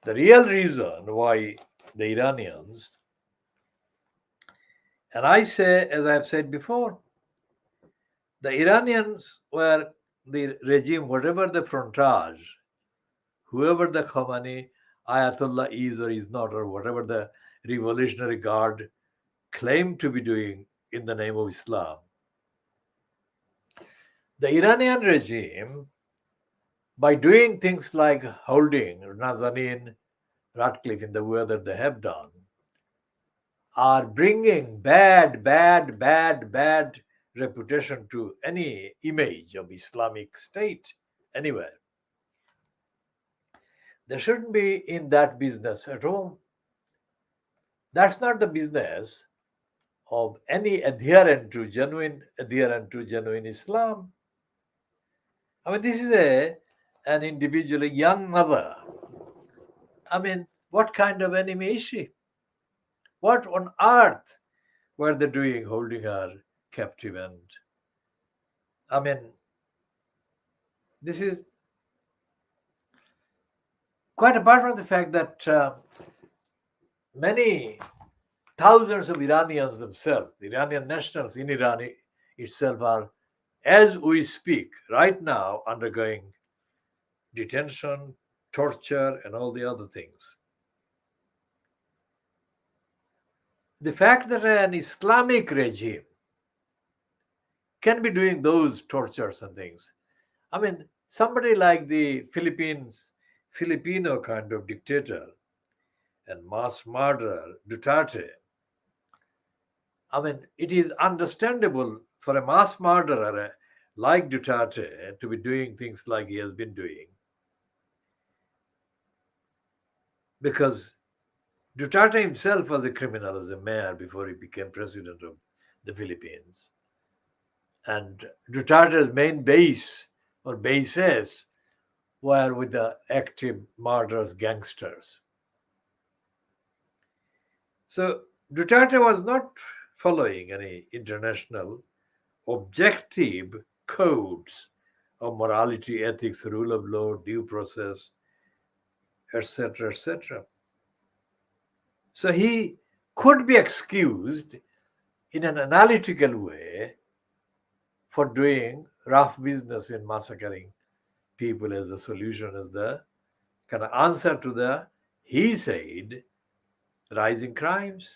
The real reason why the Iranians, and I say, as I have said before, the Iranians were the regime, whatever the frontage, whoever the Khomeini Ayatollah is or is not, or whatever the Revolutionary Guard claimed to be doing in the name of Islam, the Iranian regime, by doing things like holding Nazanin Ratcliffe in the way that they have done, are bringing bad reputation to any image of Islamic State anywhere. They shouldn't be in that business at all. That's not the business of any genuine adherent to genuine Islam. I mean, this is an individual, a young mother. I mean, what kind of enemy is she? What on earth were they doing holding her captive? And I mean, this is quite apart from the fact that many thousands of Iranians themselves, the Iranian nationals in Iran itself, are, as we speak, right now undergoing detention, torture, and all the other things. The fact that an Islamic regime can be doing those tortures and things. I mean, somebody like the Filipino kind of dictator and mass murderer, Duterte, I mean, it is understandable for a mass murderer like Duterte to be doing things like he has been doing. Because Duterte himself was a criminal as a mayor before he became president of the Philippines. And Duterte's main base or bases were with the active murderous gangsters. So Duterte was not following any international objective codes of morality, ethics, rule of law, due process, etc., etc. So he could be excused in an analytical way for doing rough business in massacring people as a solution, as the kind of answer to the, he said, rising crimes.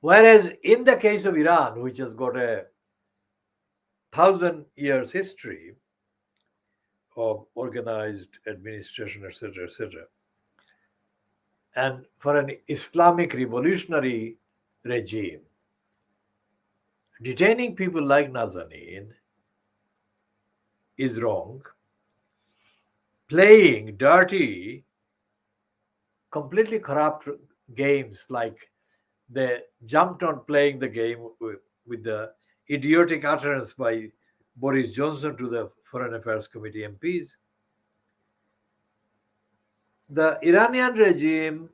Whereas in the case of Iran, which has got a 1,000 years history of organized administration, etc., etc., and for an Islamic revolutionary regime, detaining people like Nazanin is wrong. Playing dirty, completely corrupt games like they jumped on playing the game with the idiotic utterance by Boris Johnson to the Foreign Affairs Committee MPs. The Iranian regime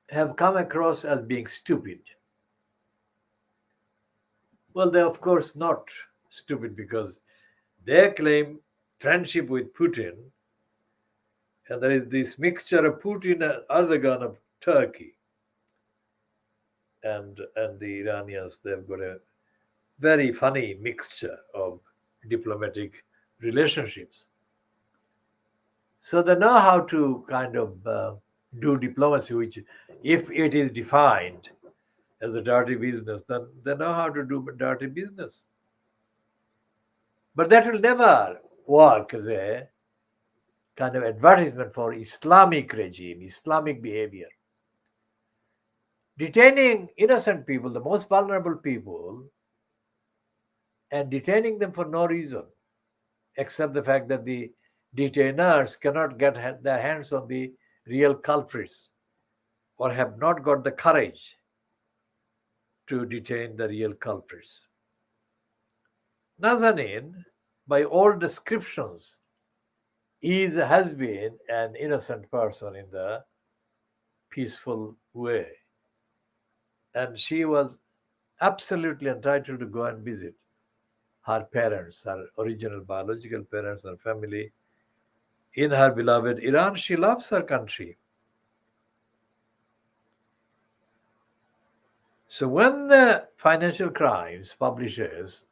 have come across as being stupid. Well, they're of course not stupid because they claim friendship with Putin, and there is this mixture of Putin and Erdogan of Turkey, and the Iranians. They've got a very funny mixture of diplomatic relationships. So they know how to kind of do diplomacy, which, if it is defined as a dirty business, then they know how to do dirty business. But that will never work as a kind of advertisement for Islamic regime, Islamic behavior. Detaining innocent people, the most vulnerable people, and detaining them for no reason, except the fact that the detainers cannot get their hands on the real culprits or have not got the courage to detain the real culprits. Nazanin, by all descriptions, has been an innocent person in the peaceful way. And she was absolutely entitled to go and visit her parents, her original biological parents, her family in her beloved Iran. She loves her country. So when the Financial Crimes publishes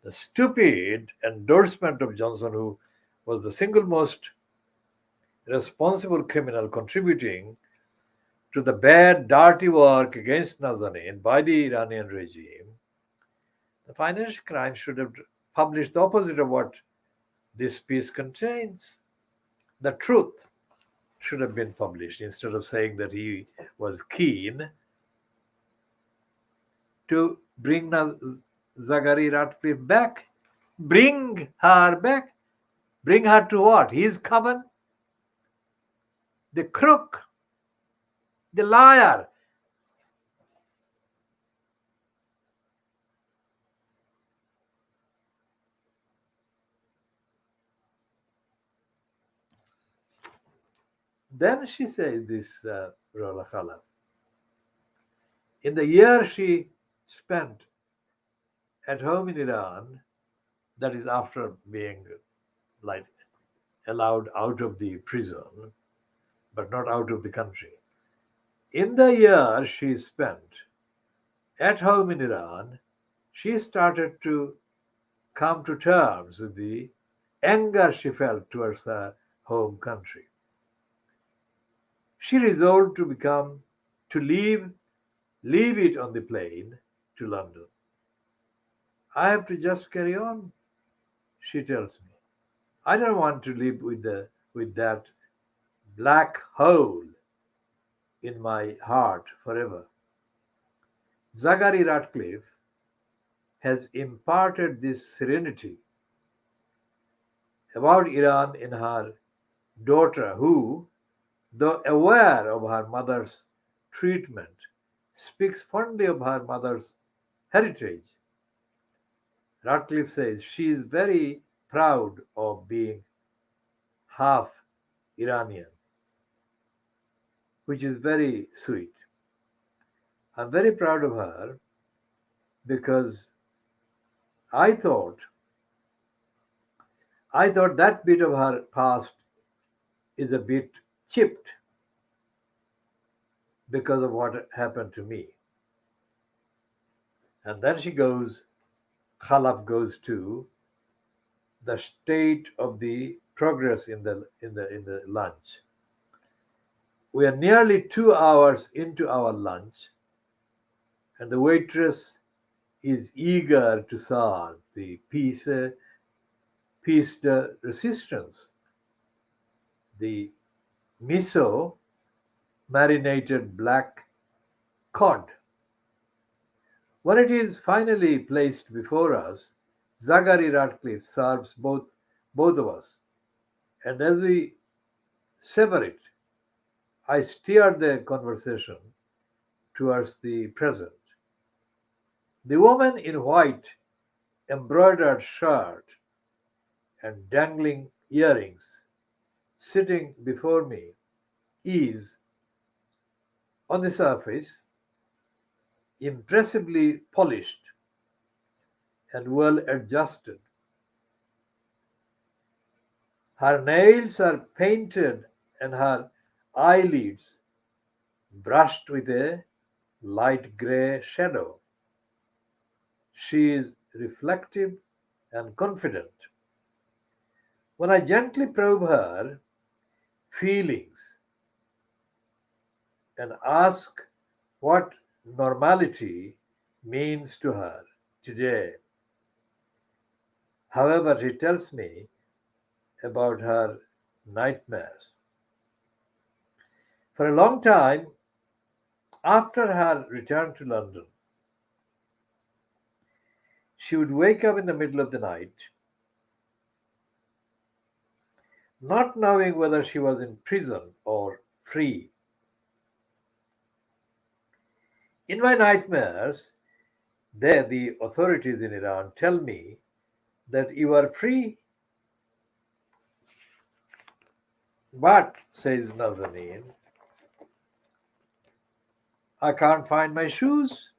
the stupid endorsement of Johnson, who was the single most responsible criminal contributing to the bad, dirty work against Nazanin by the Iranian regime, the Financial Crimes should have published the opposite of what this piece contains. The truth should have been published instead of saying that he was keen to bring Zaghari Ratcliffe back. Bring her back. Bring her to what? His coven? The crook, the liar. Then she says this, Rola Khala. In the year she spent at home in Iran, that is after being like allowed out of the prison, but not out of the country. In the year she spent at home in Iran, she started to come to terms with the anger she felt towards her home country. She resolved to leave it on the plane to London. I have to just carry on, she tells me. I don't want to live with that black hole in my heart forever. Zaghari Ratcliffe has imparted this serenity about Iran in her daughter, who, though aware of her mother's treatment, speaks fondly of her mother's heritage. Ratcliffe says she is very proud of being half Iranian, which is very sweet. I'm very proud of her because I thought that bit of her past is a bit chipped because of what happened to me. And then Khalaf goes to the state of the progress in the lunch. We are nearly 2 hours into our lunch, and the waitress is eager to serve the piece de resistance, the miso marinated black cod. When it is finally placed before us, Zachary Ratcliffe serves both of us, and as we savor it, I steer the conversation towards the present. The woman in white embroidered shirt and dangling earrings sitting before me is, on the surface, impressively polished and well adjusted. Her nails are painted and her eyelids brushed with a light gray shadow. She is reflective and confident. When I gently probe her feelings and ask what normality means to her today, however, she tells me about her nightmares. For a long time after her return to London, she would wake up in the middle of the night, not knowing whether she was in prison or free. In my nightmares, the authorities in Iran, tell me that you are free. But, says Nazanin, I can't find my shoes.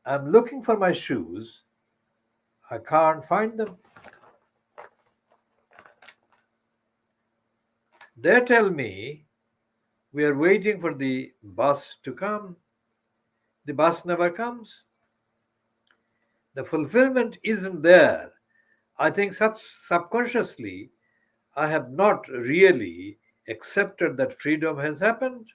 I'm looking for my shoes. I can't find them. They tell me we are waiting for the bus to come. The bus never comes. The fulfillment isn't there. I think subconsciously I have not really accepted that freedom has happened.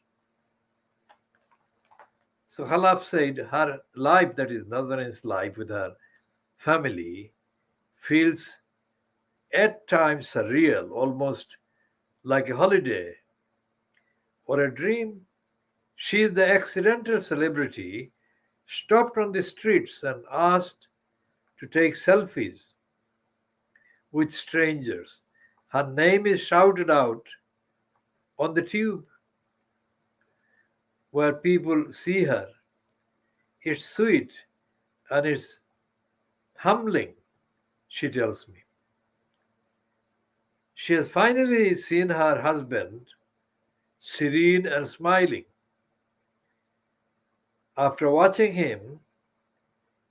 So Khalaf said her life, that is Nazarin's life with her family, feels at times surreal, almost like a holiday or a dream. She is the accidental celebrity stopped on the streets and asked to take selfies with strangers. Her name is shouted out on the tube where people see her. It's sweet and it's humbling, she tells me. She has finally seen her husband, serene and smiling. After watching him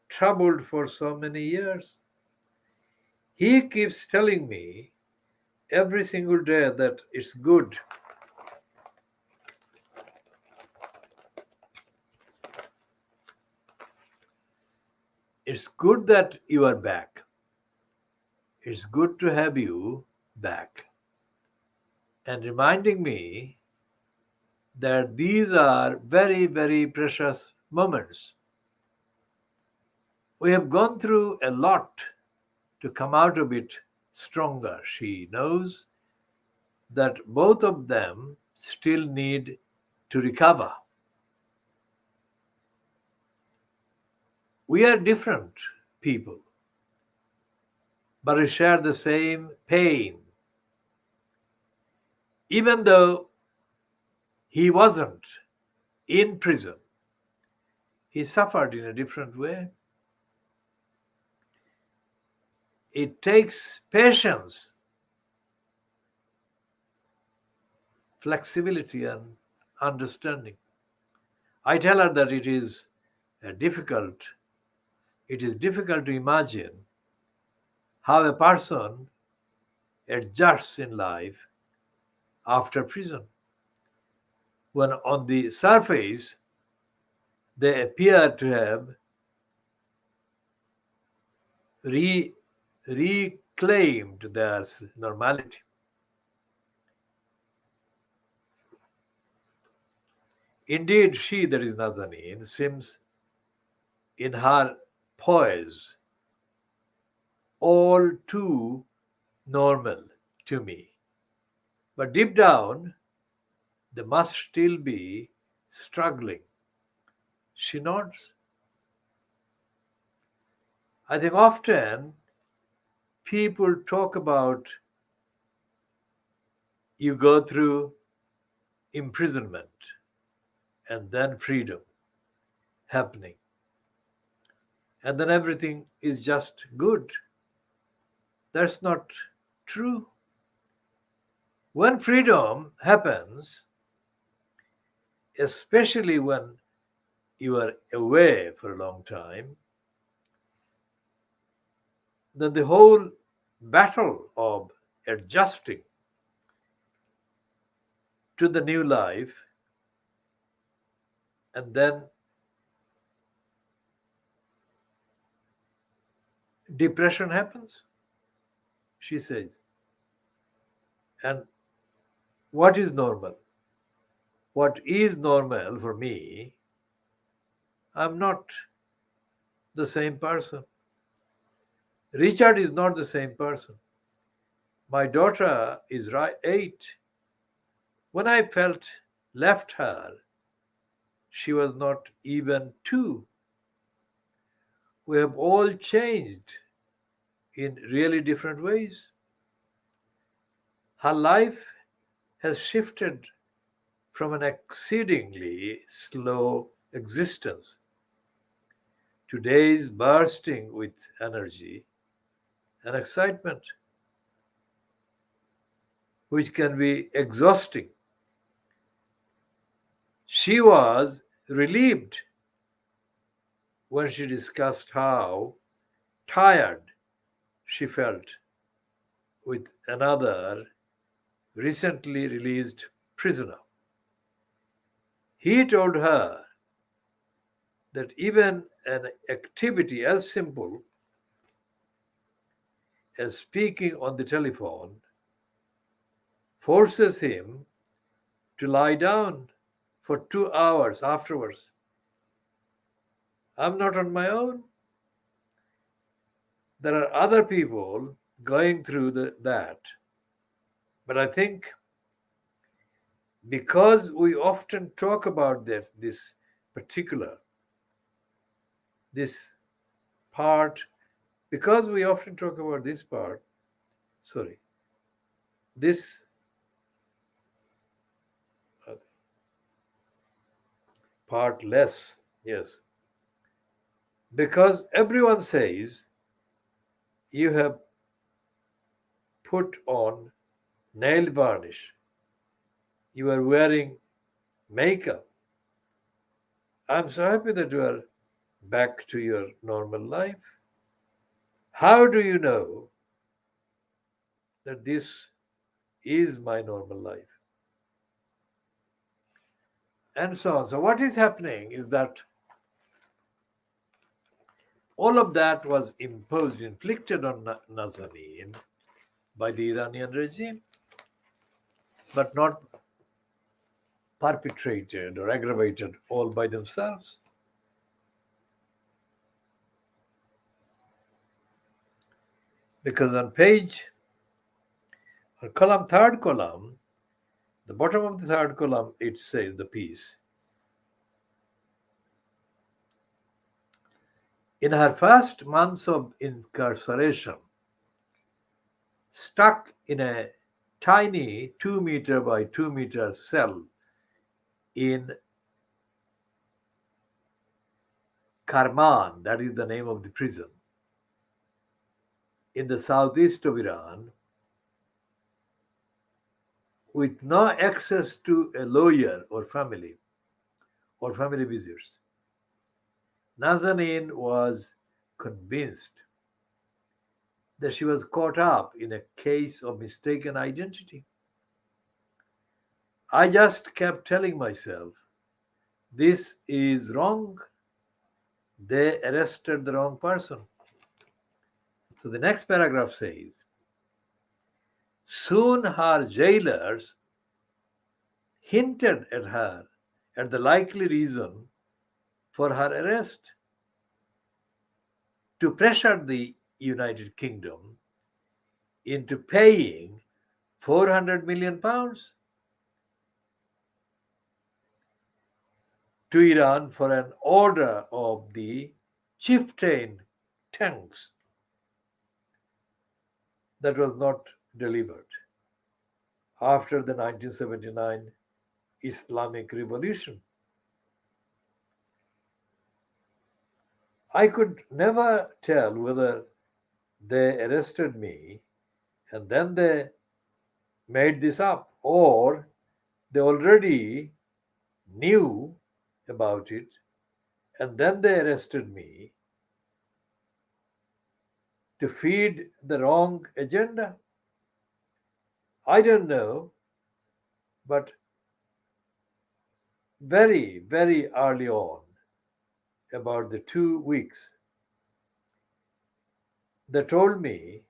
troubled for so many years, he keeps telling me every single day that it's good. It's good that you are back. It's good to have you back. And reminding me that these are very, very precious moments. We have gone through a lot to come out of it stronger. She knows that both of them still need to recover. We are different people, but we share the same pain. Even though he wasn't in prison, he suffered in a different way. It takes patience, flexibility, and understanding. I tell her that difficult. It is difficult to imagine how a person adjusts in life after prison, when on the surface they appear to have re- reclaimed their normality. Indeed, she, that is Nazanin, seems in her poise all too normal to me. But deep down, they must still be struggling. She nods. I think often people talk about you go through imprisonment and then freedom happening, and then everything is just good. That's not true. When freedom happens, especially when you are away for a long time, then the whole battle of adjusting to the new life and then depression happens, she says. And what is normal? What is normal for me, I'm not the same person. Richard is not the same person. My daughter is 8. When I felt left her, she was not even 2. We have all changed in really different ways. Her life has shifted from an exceedingly slow existence to days bursting with energy and excitement, which can be exhausting. She was relieved when she discussed how tired she felt with another recently released prisoner. He told her that even an activity as simple as speaking on the telephone forces him to lie down for 2 hours afterwards. I'm not on my own. There are other people going through that. But I think because we often talk about this particular, this part, because we often talk about this part, sorry, this uh, part less, yes, because everyone says you have put on nail varnish, you are wearing makeup. I'm so happy that you are back to your normal life. How do you know that this is my normal life? And so on. So, what is happening is that all of that was imposed, inflicted on Nazanin by the Iranian regime, but not perpetrated or aggravated all by themselves. Because on third column, the bottom of the third column, it says the piece. In her first months of incarceration, stuck in a tiny 2 meter by 2 meter cell in Karman, that is the name of the prison, in the southeast of Iran, with no access to a lawyer or family visitors. Nazanin was convinced that she was caught up in a case of mistaken identity. I just kept telling myself, this is wrong. They arrested the wrong person. So the next paragraph says, soon her jailers hinted at her at the likely reason for her arrest to pressure the United Kingdom into paying 400 million pounds to Iran for an order of the chieftain tanks that was not delivered after the 1979 Islamic Revolution. I could never tell whether they arrested me and then they made this up, or they already knew about it and then they arrested me to feed the wrong agenda. I don't know, but very, very early on, about the 2 weeks, they told me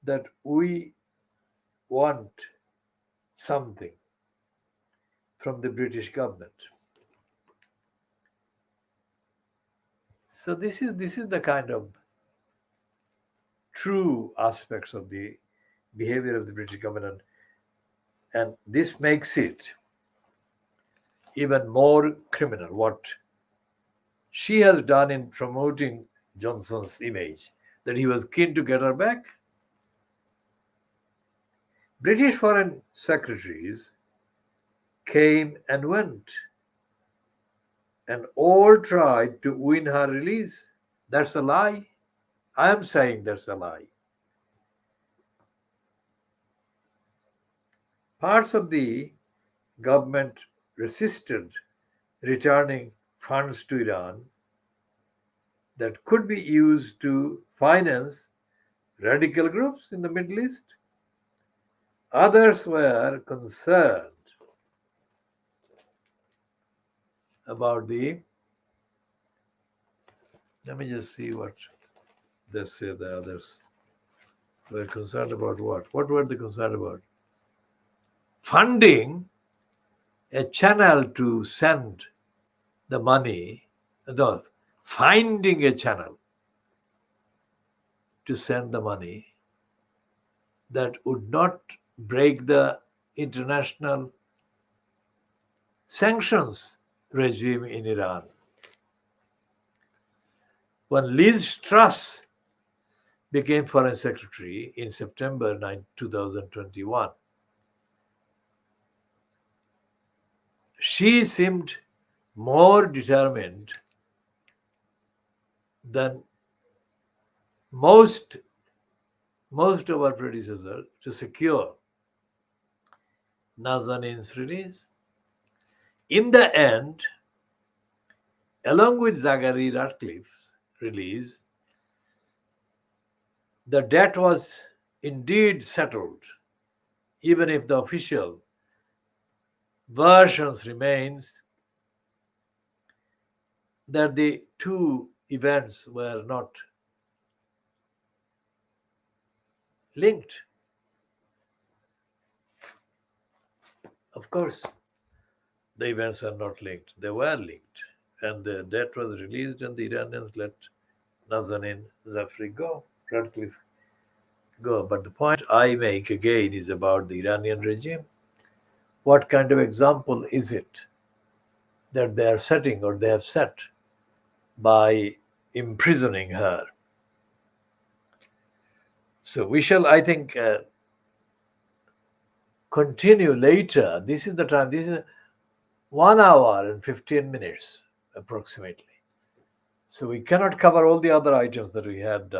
that we want something from the British government. So this is the kind of true aspects of the behavior of the British government, and this makes it even more criminal what she has done in promoting Johnson's image, that he was keen to get her back. British foreign secretaries came and went, and all tried to win her release. That's a lie. I am saying that's a lie. Parts of the government resisted returning funds to Iran that could be used to finance radical groups in the Middle East. Others were concerned about the, let me just see what they say the others were concerned about. What were they concerned about? Funding a channel to send the money, no, finding a channel to send the money that would not break the international sanctions regime in Iran. When Liz Truss became Foreign Secretary in September 2021, she seemed more determined than most of our predecessors to secure Nazanin's release. In the end, along with Zachary Ratcliffe's release, the debt was indeed settled, even if the official versions remains that the two events were not linked. Of course, the events were not linked. They were linked. And the debt was released and the Iranians let Nazanin Zaghari go, Radcliffe go. But the point I make again is about the Iranian regime. What kind of example is it that they are setting or they have set by imprisoning her? So we shall, I think, continue later. This is the time. This is 1 hour and 15 minutes approximately. So we cannot cover all the other items that we had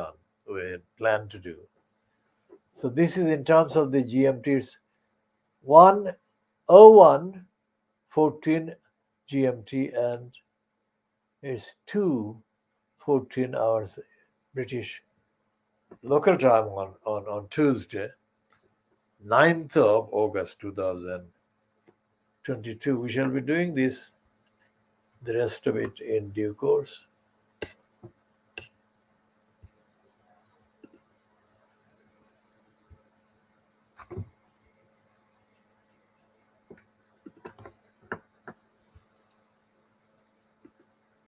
planned to do. So this is in terms of the GMTs 1:01:14 GMT, and it's 2:14 hours British local time on Tuesday, 9th of August 2022. We shall be doing this, the rest of it in due course.